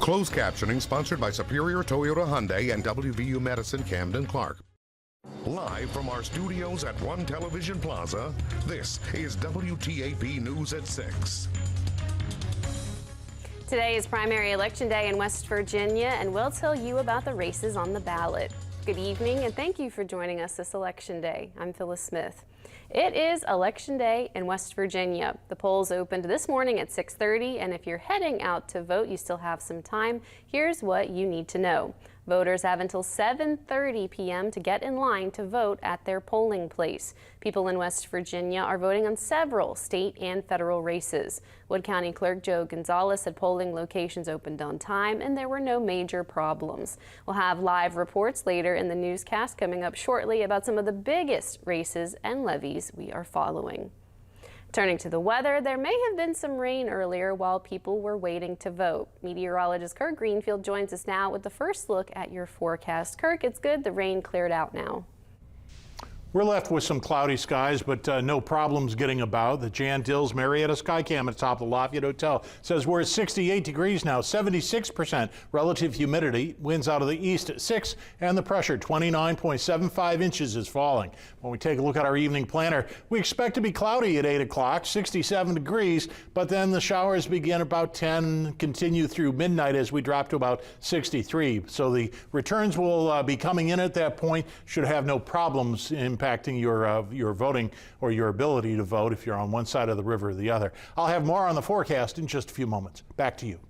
Closed captioning sponsored by Superior Toyota Hyundai and WVU Medicine Camden Clark. Live from our studios at One Television Plaza, this is WTAP News at 6. Today is primary election day in West Virginia, and we'll tell you about the races on the ballot. Good evening, and thank you for joining us this election day. I'm Phyllis Smith. It is election day in West Virginia. The polls opened this morning at 6:30, and if you're heading out to vote, you still have some time. Here's what you need to know. Voters have until 7:30 p.m. to get in line to vote at their polling place. People in West Virginia are voting on several state and federal races. Wood County Clerk Joe Gonzalez said polling locations opened on time and there were no major problems. We'll have live reports later in the newscast coming up shortly about some of the biggest races and levies we are following. Turning to the weather, there may have been some rain earlier while people were waiting to vote. Meteorologist Kirk Greenfield joins us now with the first look at your forecast. Kirk, it's good the rain cleared out now. We're left with some cloudy skies, but no problems getting about. The Jan Dills Marietta Skycam at the top of the Lafayette Hotel says we're at 68 degrees now, 76% relative humidity, winds out of the east at 6, and the pressure 29.75 inches is falling. When we take a look at our evening planner, we expect to be cloudy at 8 o'clock, 67 degrees, but then the showers begin about 10, continue through midnight as we drop to about 63. So the returns will be coming in at that point, should have no problems impacting your voting or your ability to vote if you're on one side of the river or the other. I'll have more on the forecast in just a few moments. Back to you.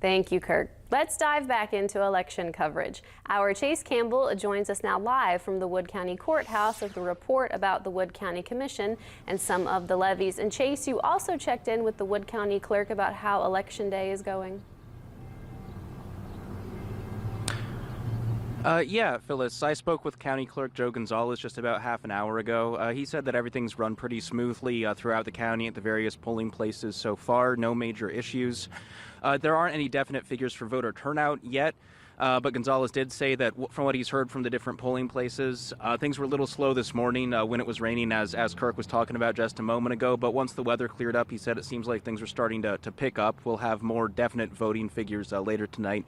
Thank you, Kirk. Let's dive back into election coverage. Our Chase Campbell joins us now live from the Wood County Courthouse with a report about the Wood County Commission and some of the levies. And Chase, you also checked in with the Wood County Clerk about how Election Day is going. Yeah, Phyllis, I spoke with County Clerk Joe Gonzalez just about half an hour ago. He said that everything's run pretty smoothly throughout the county at the various polling places so far, no major issues. There aren't any definite figures for voter turnout yet, but Gonzalez did say that from what he's heard from the different polling places, things were a little slow this morning when it was raining, as Kirk was talking about just a moment ago. But once the weather cleared up, he said it seems like things are starting to pick up. We'll have more definite voting figures later tonight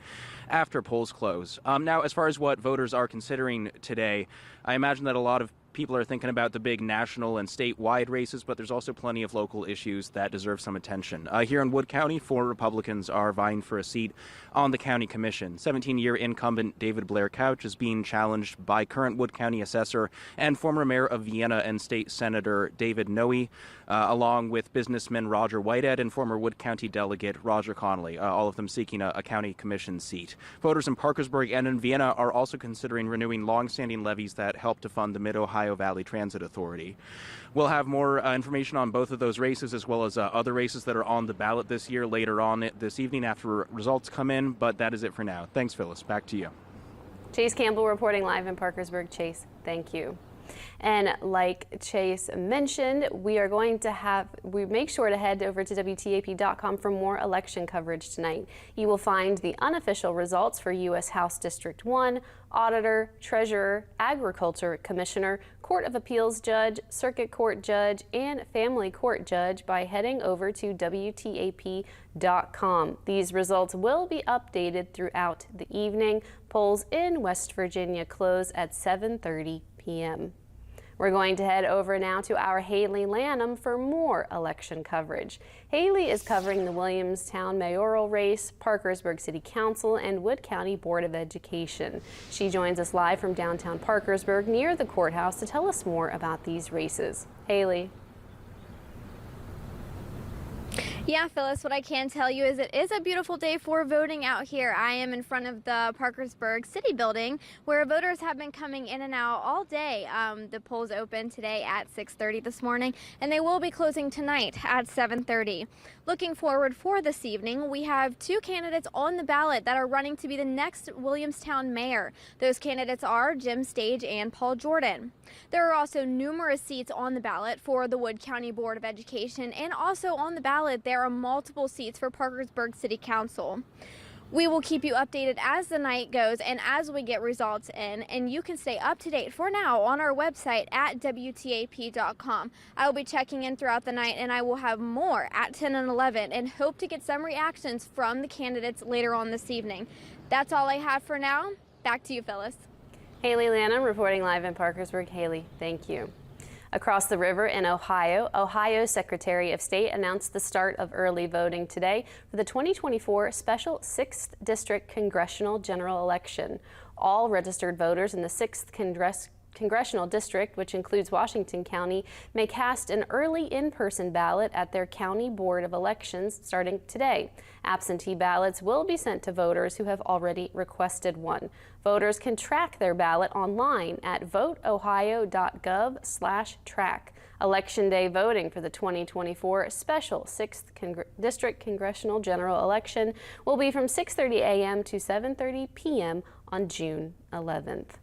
after polls close. Now, as far as what voters are considering today, I imagine that a lot of people are thinking about the big national and statewide races, but there's also plenty of local issues that deserve some attention. Here in Wood County, 4 Republicans are vying for a seat on the county commission. 17-year incumbent David Blair Couch is being challenged by current Wood County assessor and former mayor of Vienna and state senator David Noe, along with businessman Roger Whitehead and former Wood County delegate Roger Connolly, all of them seeking a county commission seat. Voters in Parkersburg and in Vienna are also considering renewing long-standing levies that help to fund the Mid-Ohio Valley Transit Authority. We'll have more information on both of those races as well as other races that are on the ballot this year later on this evening after results come in, but that is it for now. Thanks, Phyllis. Back to you. Chase Campbell reporting live in Parkersburg. Chase, thank you. And like Chase mentioned, we make sure to head over to WTAP.com for more election coverage tonight. You will find the unofficial results for U.S. House District 1, Auditor, Treasurer, Agriculture Commissioner, Court of Appeals Judge, Circuit Court Judge, and Family Court Judge by heading over to WTAP.com. These results will be updated throughout the evening. Polls in West Virginia close at 7:30 p.m. We're going to head over now to our Haley Lanham for more election coverage. Haley is covering the Williamstown mayoral race, Parkersburg City Council, and Wood County Board of Education. She joins us live from downtown Parkersburg near the courthouse to tell us more about these races. Haley. Yeah, Phyllis, what I can tell you is it is a beautiful day for voting out here. I am in front of the Parkersburg City Building where voters have been coming in and out all day. The polls opened today at 6:30 this morning, and they will be closing tonight at 7:30. Looking forward for this evening, we have 2 candidates on the ballot that are running to be the next Williamstown mayor. Those candidates are Jim Stage and Paul Jordan. There are also numerous seats on the ballot for the Wood County Board of Education, and also on the ballot there are multiple seats for Parkersburg City Council. We will keep you updated as the night goes and as we get results in, and you can stay up to date for now on our website at WTAP.com. I will be checking in throughout the night, and I will have more at 10 and 11 and hope to get some reactions from the candidates later on this evening. That's all I have for now. Back to you, Phyllis. Haley Lanham reporting live in Parkersburg. Haley, thank you. Across the river in Ohio, Ohio's Secretary of State announced the start of early voting today for the 2024 special 6th District Congressional General Election. All registered voters in the 6th Congressional District, which includes Washington County, may cast an early in-person ballot at their County Board of Elections starting today. Absentee ballots will be sent to voters who have already requested one. Voters can track their ballot online at voteohio.gov/track. Election Day voting for the 2024 special 6th District Congressional General Election will be from 6:30 a.m. to 7:30 p.m. on June 11th.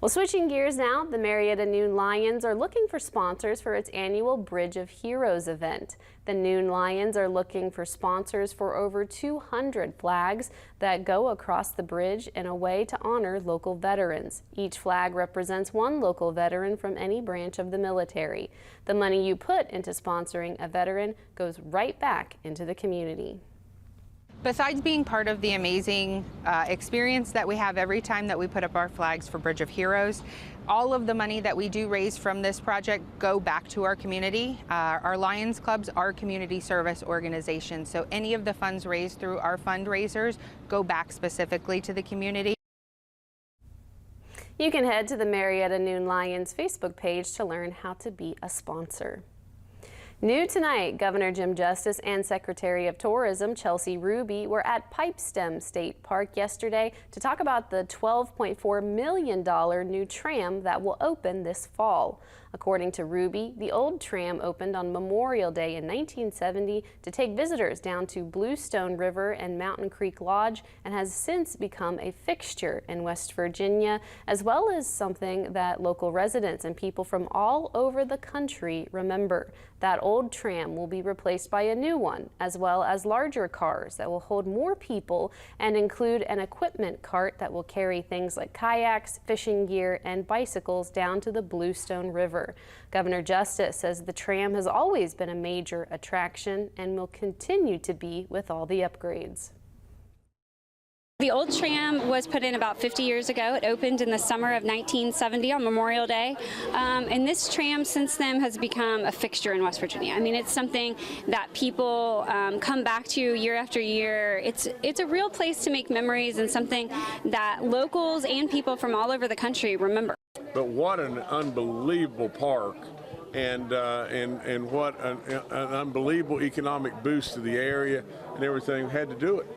Well, switching gears now, the Marietta Noon Lions are looking for sponsors for its annual Bridge of Heroes event. The Noon Lions are looking for sponsors for over 200 flags that go across the bridge in a way to honor local veterans. Each flag represents one local veteran from any branch of the military. The money you put into sponsoring a veteran goes right back into the community. Besides being part of the amazing experience that we have every time that we put up our flags for Bridge of Heroes, all of the money that we do raise from this project go back to our community. Our Lions Clubs are community service organizations, so any of the funds raised through our fundraisers go back specifically to the community. You can head to the Marietta Noon Lions Facebook page to learn how to be a sponsor. New tonight, Governor Jim Justice and Secretary of Tourism Chelsea Ruby were at Pipestem State Park yesterday to talk about the $12.4 million new tram that will open this fall. According to Ruby, the old tram opened on Memorial Day in 1970 to take visitors down to Bluestone River and Mountain Creek Lodge and has since become a fixture in West Virginia, as well as something that local residents and people from all over the country remember. That old tram will be replaced by a new one, as well as larger cars that will hold more people and include an equipment cart that will carry things like kayaks, fishing gear, and bicycles down to the Bluestone River. Governor Justice says the tram has always been a major attraction and will continue to be with all the upgrades. The old tram was put in about 50 years ago. It opened in the summer of 1970 on Memorial Day. And this tram since then has become a fixture in West Virginia. I mean, it's something that people come back to year after year. It's a real place to make memories and something that locals and people from all over the country remember. But what an unbelievable park. And what an unbelievable economic boost to the area and everything had to do it.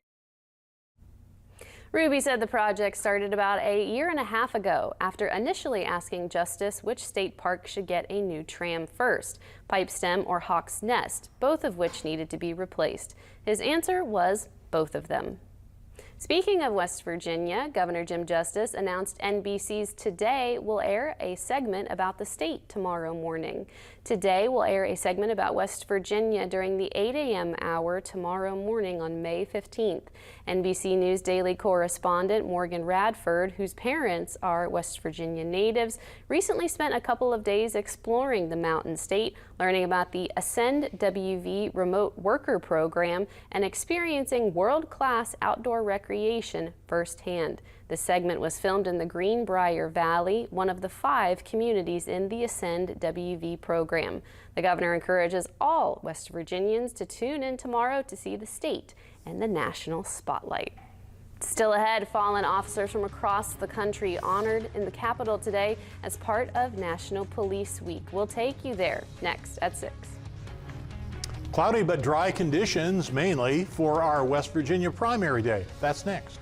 Ruby said the project started about a year and a half ago after initially asking Justice which state park should get a new tram first, Pipestem or Hawk's Nest, both of which needed to be replaced. His answer was both of them. Speaking of West Virginia, Governor Jim Justice announced NBC's Today will air a segment about the state tomorrow morning. Today will air a segment about West Virginia during the 8 a.m. hour tomorrow morning on May 15th. NBC News Daily correspondent Morgan Radford, whose parents are West Virginia natives, recently spent a couple of days exploring the Mountain State, learning about the Ascend WV remote worker program and experiencing world-class outdoor recreation firsthand. The segment was filmed in the Greenbrier Valley, one of the 5 communities in the Ascend WV program. The governor encourages all West Virginians to tune in tomorrow to see the state in the national spotlight. Still ahead, fallen officers from across the country honored in the Capitol today as part of National Police Week. We'll take you there next at 6. Cloudy but dry conditions mainly for our West Virginia primary day. That's next.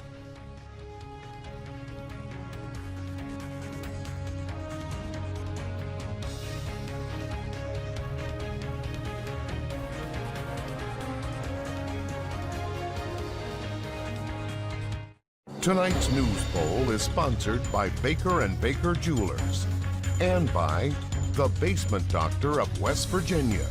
Tonight's news poll is sponsored by Baker & Baker Jewelers and by the Basement Doctor of West Virginia.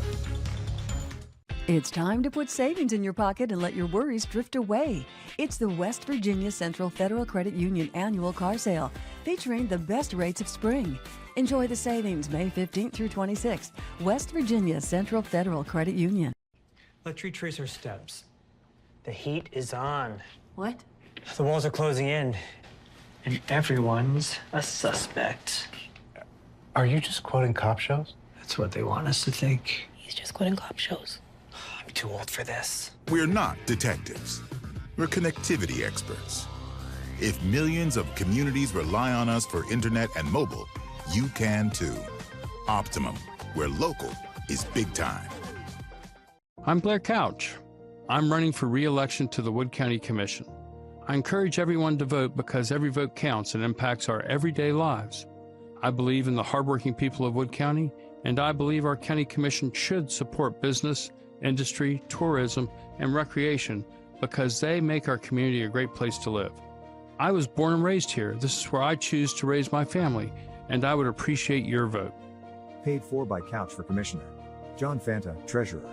It's time to put savings in your pocket and let your worries drift away. It's the West Virginia Central Federal Credit Union annual car sale, featuring the best rates of spring. Enjoy the savings May 15th through 26th. West Virginia Central Federal Credit Union. Let's retrace our steps. The heat is on. What? The walls are closing in, and everyone's a suspect. Are you just quoting cop shows? That's what they want us to think. He's just quoting cop shows. I'm too old for this. We're not detectives. We're connectivity experts. If millions of communities rely on us for internet and mobile, you can too. Optimum, where local is big time. I'm Blair Couch. I'm running for re-election to the Wood County Commission. I encourage everyone to vote because every vote counts and impacts our everyday lives. I believe in the hardworking people of Wood County, and I believe our county commission should support business, industry, tourism, and recreation because they make our community a great place to live. I was born and raised here. This is where I choose to raise my family, and I would appreciate your vote. Paid for by Couch for Commissioner. John Fanta, Treasurer.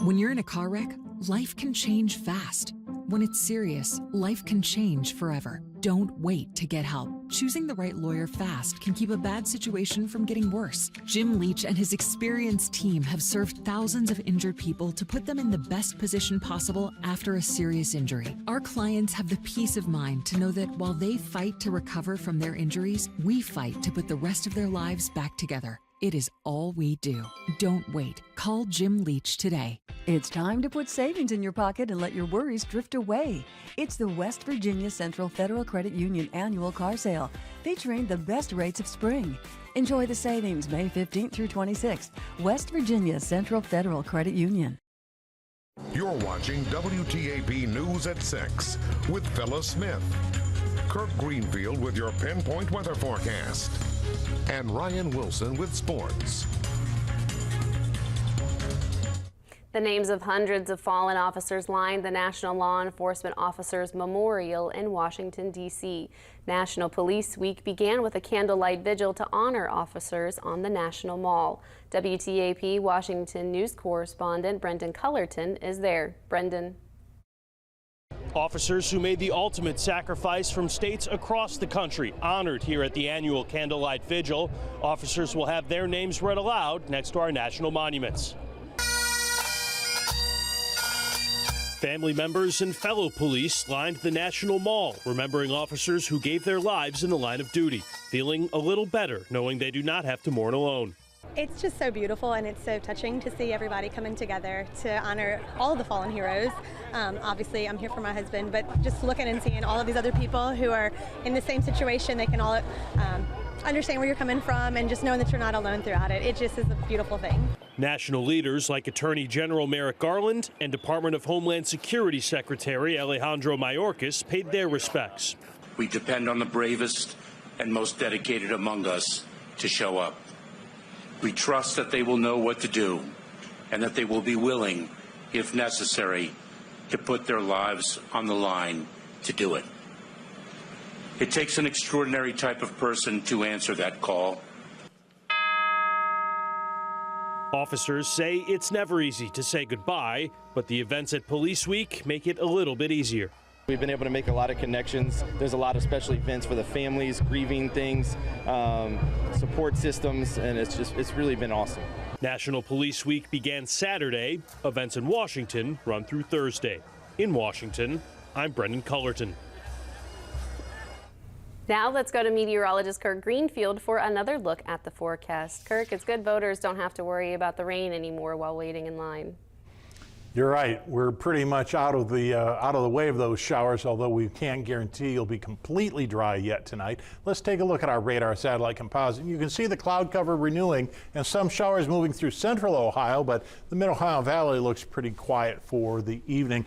When you're in a car wreck, life can change fast. When it's serious, life can change forever. Don't wait to get help. Choosing the right lawyer fast can keep a bad situation from getting worse. Jim Leach and his experienced team have served thousands of injured people to put them in the best position possible after a serious injury. Our clients have the peace of mind to know that while they fight to recover from their injuries, we fight to put the rest of their lives back together. It is all we do. Don't wait. Call Jim Leach today. It's time to put savings in your pocket and let your worries drift away. It's the West Virginia Central Federal Credit Union annual car sale, featuring the best rates of spring. Enjoy the savings May 15th through 26th. West Virginia Central Federal Credit Union. You're watching WTAP News at 6 with Phyllis Smith. Kirk Greenfield with your pinpoint weather forecast. And Ryan Wilson with sports. The names of hundreds of fallen officers lined the National Law Enforcement Officers Memorial in Washington, D.C. National Police Week began with a candlelight vigil to honor officers on the National Mall. WTAP Washington News correspondent Brendan Cullerton is there. Brendan. Officers who made the ultimate sacrifice from states across the country honored here at the annual Candlelight Vigil. Officers will have their names read aloud next to our national monuments. Family members and fellow police lined the National Mall, remembering officers who gave their lives in the line of duty, feeling a little better knowing they do not have to mourn alone. It's just so beautiful, and it's so touching to see everybody coming together to honor all of the fallen heroes. Obviously, I'm here for my husband, but just looking and seeing all of these other people who are in the same situation, they can all understand where you're coming from, and just knowing that you're not alone throughout it. It just is a beautiful thing. National leaders like Attorney General Merrick Garland and Department of Homeland Security Secretary Alejandro Mayorkas paid their respects. We depend on the bravest and most dedicated among us to show up. We trust that they will know what to do and that they will be willing, if necessary, to put their lives on the line to do it. It takes an extraordinary type of person to answer that call. Officers say it's never easy to say goodbye, but the events at Police Week make it a little bit easier. We've been able to make a lot of connections. There's a lot of special events for the families, grieving things, support systems, and it's really been awesome. National Police Week began Saturday. Events in Washington run through Thursday. In Washington, I'm Brendan Cullerton. Now let's go to meteorologist Kirk Greenfield for another look at the forecast. Kirk, it's good voters don't have to worry about the rain anymore while waiting in line. You're right. We're pretty much out of the way of those showers, although we can't guarantee you'll be completely dry yet tonight. Let's take a look at our radar satellite composite. You can see the cloud cover renewing and some showers moving through central Ohio, but the mid-Ohio Valley looks pretty quiet for the evening.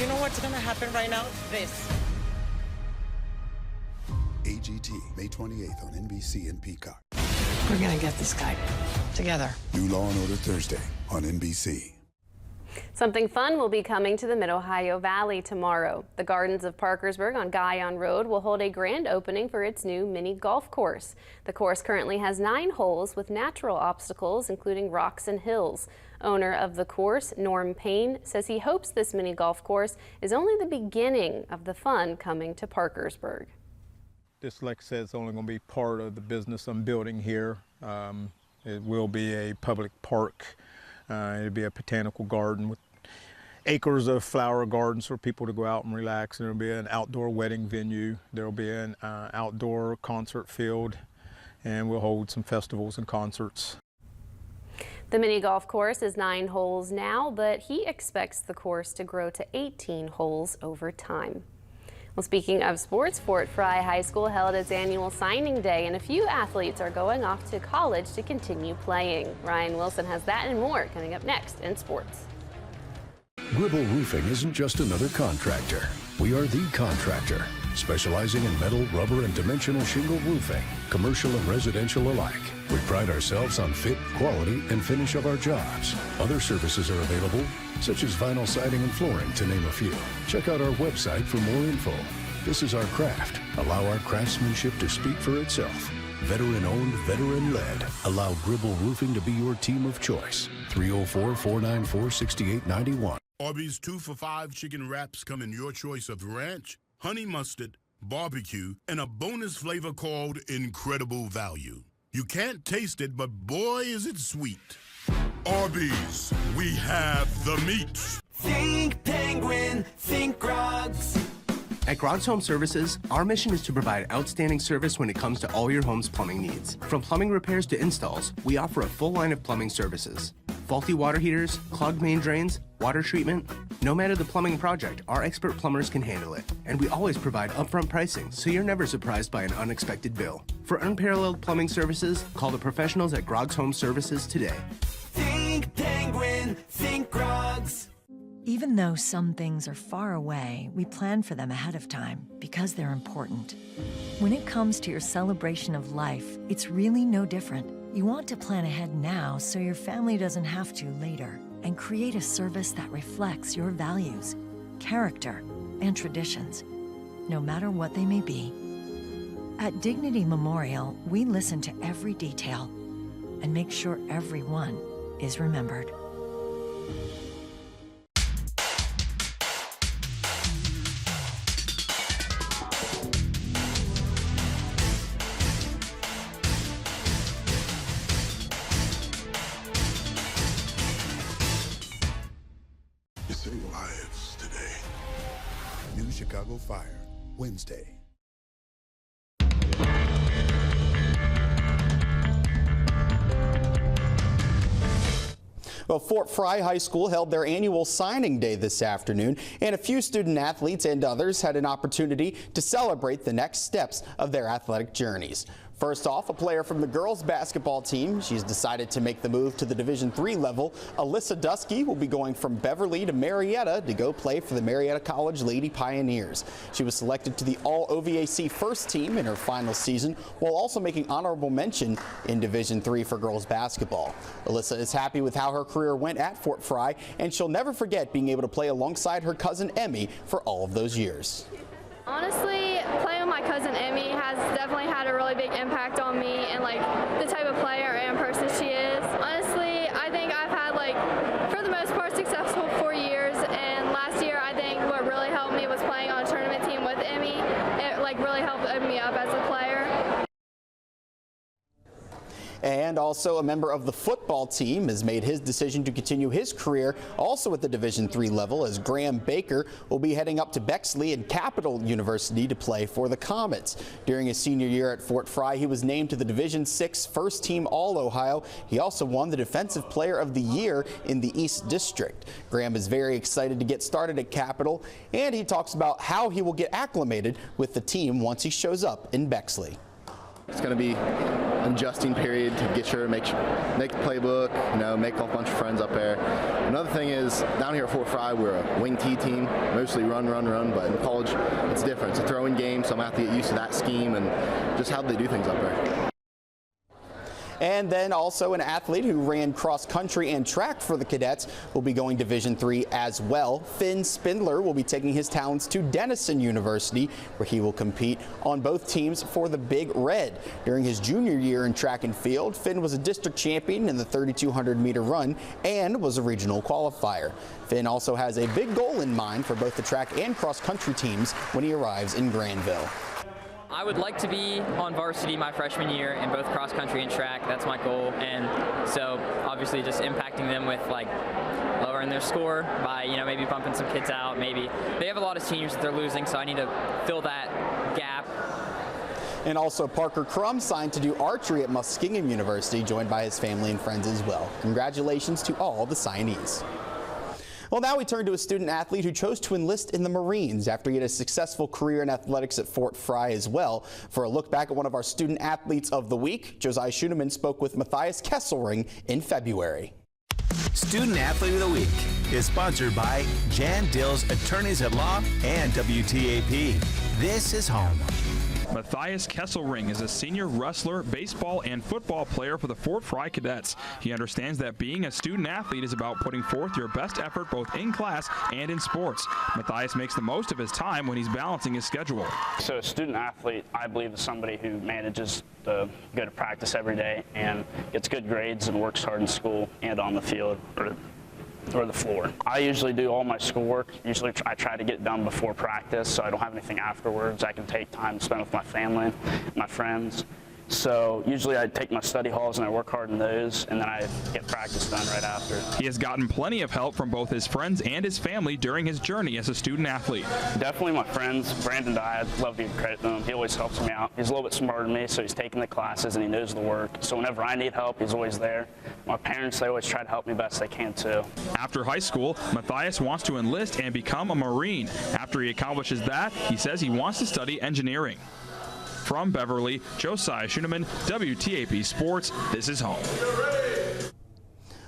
You know what's going to happen right now? This. AGT, May 28th on NBC and Peacock. We're going to get this guy together. New Law and Order Thursday on NBC. Something fun will be coming to the Mid-Ohio Valley tomorrow. The Gardens of Parkersburg on Guyon Road will hold a grand opening for its new mini golf course. The course currently has 9 holes with natural obstacles, including rocks and hills. Owner of the course, Norm Payne, says he hopes this mini golf course is only the beginning of the fun coming to Parkersburg. This, like I said, is only going to be part of the business I'm building here. It will be a public park. It'll be a botanical garden with acres of flower gardens for people to go out and relax. And there'll be an outdoor wedding venue. There'll be an outdoor concert field, and we'll hold some festivals and concerts. The mini golf course is 9 holes now, but he expects the course to grow to 18 holes over time. Well, speaking of sports, Fort Fry High School held its annual signing day, and a few athletes are going off to college to continue playing. Ryan Wilson has that and more coming up next in sports. Gribble Roofing isn't just another contractor. We are the contractor, specializing in metal, rubber, and dimensional shingle roofing, commercial and residential alike. We pride ourselves on fit, quality, and finish of our jobs. Other services are available, such as vinyl siding and flooring, to name a few. Check out our website for more info. This is our craft. Allow our craftsmanship to speak for itself. Veteran-owned, veteran-led. Allow Gribble Roofing to be your team of choice. 304-494-6891. Arby's 2 for $5 chicken wraps come in your choice of ranch, honey mustard, barbecue, and a bonus flavor called Incredible Value. You can't taste it, but boy is it sweet. Arby's, we have the meat. Think Penguin, think Groggs. At Groggs Home Services, our mission is to provide outstanding service when it comes to all your home's plumbing needs. From plumbing repairs to installs, we offer a full line of plumbing services. Faulty water heaters, clogged main drains, water treatment. No matter the plumbing project, our expert plumbers can handle it. And we always provide upfront pricing, so you're never surprised by an unexpected bill. For unparalleled plumbing services, call the professionals at Groggs Home Services today. Think Penguin, think Groggs. Even though some things are far away, we plan for them ahead of time because they're important. When it comes to your celebration of life, it's really no different. You want to plan ahead now so your family doesn't have to later, and create a service that reflects your values, character, and traditions, no matter what they may be. At Dignity Memorial, we listen to every detail and make sure everyone is remembered. Lives today. New Chicago Fire, Wednesday. Well, Fort Fry High School held their annual signing day this afternoon, and a few student athletes and others had an opportunity to celebrate the next steps of their athletic journeys. First off, a player from the girls basketball team. She's decided to make the move to the Division III level. Alyssa Dusky will be going from Beverly to Marietta to go play for the Marietta College Lady Pioneers. She was selected to the All-OVAC first team in her final season, while also making honorable mention in Division III for girls basketball. Alyssa is happy with how her career went at Fort Fry, and she'll never forget being able to play alongside her cousin Emmy for all of those years. Honestly, playing with my cousin Emmy has definitely had a really big impact on me and like the type of player and person she is. Honestly, I think I've had for the most part successful 4 years, and last year I think what really helped me was playing on a tournament team with Emmy. It really helped open me up as a player. And also a member of the football team has made his decision to continue his career also at the Division III level, as Graham Baker will be heading up to Bexley and Capital University to play for the Comets. During his senior year at Fort Fry, he was named to the Division VI First Team All-Ohio. He also won the Defensive Player of the Year in the East District. Graham is very excited to get started at Capital, and he talks about how he will get acclimated with the team once he shows up in Bexley. It's going to be an adjusting period to get sure to make the playbook, make a bunch of friends up there. Another thing is, down here at Fort Fry, we're a wing T team, mostly run, but in college, it's different. It's a throwing game, so I'm going to have to get used to that scheme and just how they do things up there. And then also an athlete who ran cross country and track for the cadets will be going Division III as well. Finn Spindler will be taking his talents to Denison University, where he will compete on both teams for the Big Red. During his junior year in track and field, Finn was a district champion in the 3,200-meter run and was a regional qualifier. Finn also has a big goal in mind for both the track and cross country teams when he arrives in Granville. I would like to be on varsity my freshman year in both cross country and track. That's my goal, and so obviously just impacting them with like lowering their score by maybe bumping some kids out. Maybe they have a lot of seniors that they're losing, so I need to fill that gap. And also Parker Crum signed to do archery at Muskingum University, joined by his family and friends as well. Congratulations to all the signees. Well, now we turn to a student athlete who chose to enlist in the Marines after he had a successful career in athletics at Fort Fry as well. For a look back at one of our student athletes of the week, Josiah Schuneman spoke with Matthias Kesselring in February. Student Athlete of the Week is sponsored by Jan Dill's Attorneys at Law and WTAP. This is home. Matthias Kesselring is a senior wrestler, baseball, and football player for the Fort Fry Cadets. He understands that being a student athlete is about putting forth your best effort both in class and in sports. Matthias makes the most of his time when he's balancing his schedule. So a student athlete, I believe, is somebody who manages to go to practice every day and gets good grades and works hard in school and on the field or the floor. I usually do all my schoolwork. Usually I try to get it done before practice so I don't have anything afterwards. I can take time to spend with my family, my friends. So usually I take my study halls and I work hard in those, and then I get practice done right after. He has gotten plenty of help from both his friends and his family during his journey as a student athlete. Definitely my friends. Brandon Dye, I'd love to give credit to him. He always helps me out. He's a little bit smarter than me, so he's taking the classes and he knows the work. So whenever I need help, he's always there. My parents, they always try to help me best they can too. After high school, Matthias wants to enlist and become a Marine. After he accomplishes that, he says he wants to study engineering. From Beverly, Josiah Schuneman, WTAP Sports, this is home.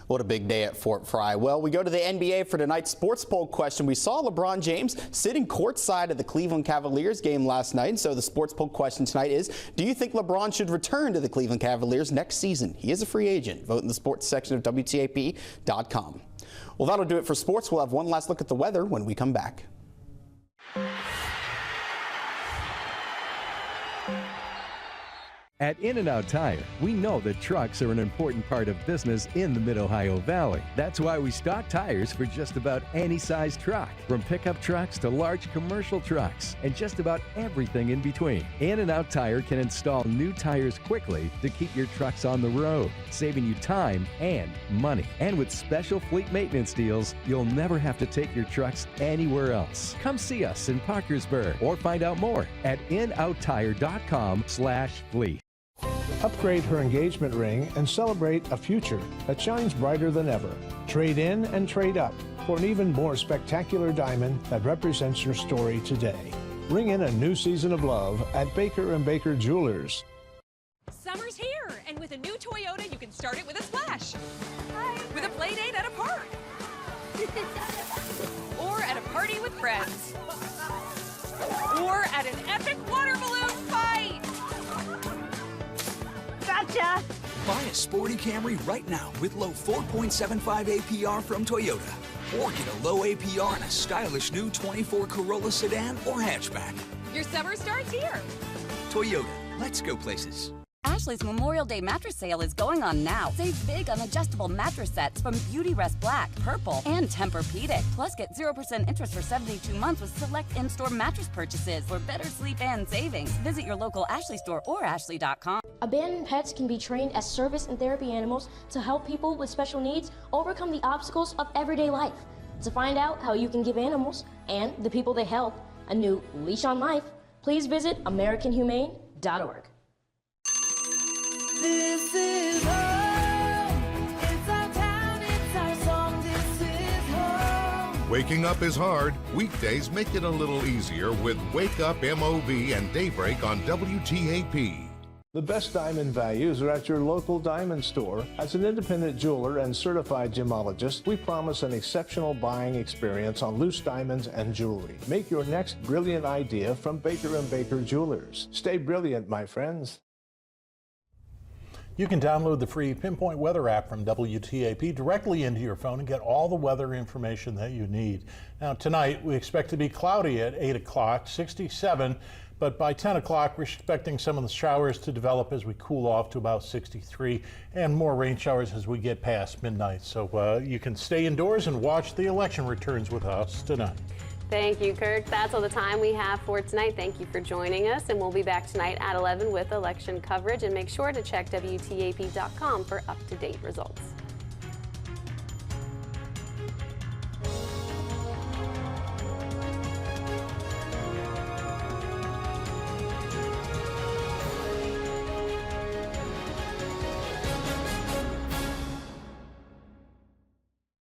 What a big day at Fort Fry. Well, we go to the NBA for tonight's sports poll question. We saw LeBron James sitting courtside at the Cleveland Cavaliers game last night. And so the sports poll question tonight is, do you think LeBron should return to the Cleveland Cavaliers next season? He is a free agent. Vote in the sports section of WTAP.com. Well, that'll do it for sports. We'll have one last look at the weather when we come back. At In-N-Out Tire, we know that trucks are an important part of business in the Mid-Ohio Valley. That's why we stock tires for just about any size truck, from pickup trucks to large commercial trucks, and just about everything in between. In-N-Out Tire can install new tires quickly to keep your trucks on the road, saving you time and money. And with special fleet maintenance deals, you'll never have to take your trucks anywhere else. Come see us in Parkersburg or find out more at inouttire.com/fleet. Upgrade her engagement ring and celebrate a future that shines brighter than ever. Trade in and trade up for an even more spectacular diamond that represents your story today. Ring in a new season of love at Baker & Baker Jewelers. Summer's here, and with a new Toyota, you can start it with a splash. With a play date at a park. Or at a party with friends. Or at an epic water balloon fight. Gotcha! Buy a sporty Camry right now with low 4.75 APR from Toyota. Or get a low APR on a stylish new 24 Corolla sedan or hatchback. Your summer starts here. Toyota, let's go places. Ashley's Memorial Day mattress sale is going on now. Save big on adjustable mattress sets from Beautyrest Black, Purple, and Tempur-Pedic. Plus, get 0% interest for 72 months with select in-store mattress purchases for better sleep and savings. Visit your local Ashley store or ashley.com. Abandoned pets can be trained as service and therapy animals to help people with special needs overcome the obstacles of everyday life. To find out how you can give animals and the people they help a new leash on life, please visit AmericanHumane.org. This is home. It's our town, it's our song. This is home. Waking up is hard. Weekdays make it a little easier with Wake Up MOV and Daybreak on WTAP. The best diamond values are at your local diamond store. As an independent jeweler and certified gemologist, we promise an exceptional buying experience on loose diamonds and jewelry. Make your next brilliant idea from Baker & Baker Jewelers. Stay brilliant, my friends. You can download the free Pinpoint Weather app from WTAP directly into your phone and get all the weather information that you need. Now tonight we expect to be cloudy at 8 o'clock, 67, but by 10 o'clock we're expecting some of the showers to develop as we cool off to about 63 and more rain showers as we get past midnight. So you can stay indoors and watch the election returns with us tonight. Thank you, Kirk. That's all the time we have for tonight. Thank you for joining us, and we'll be back tonight at 11 with election coverage. And make sure to check WTAP.com for up-to-date results.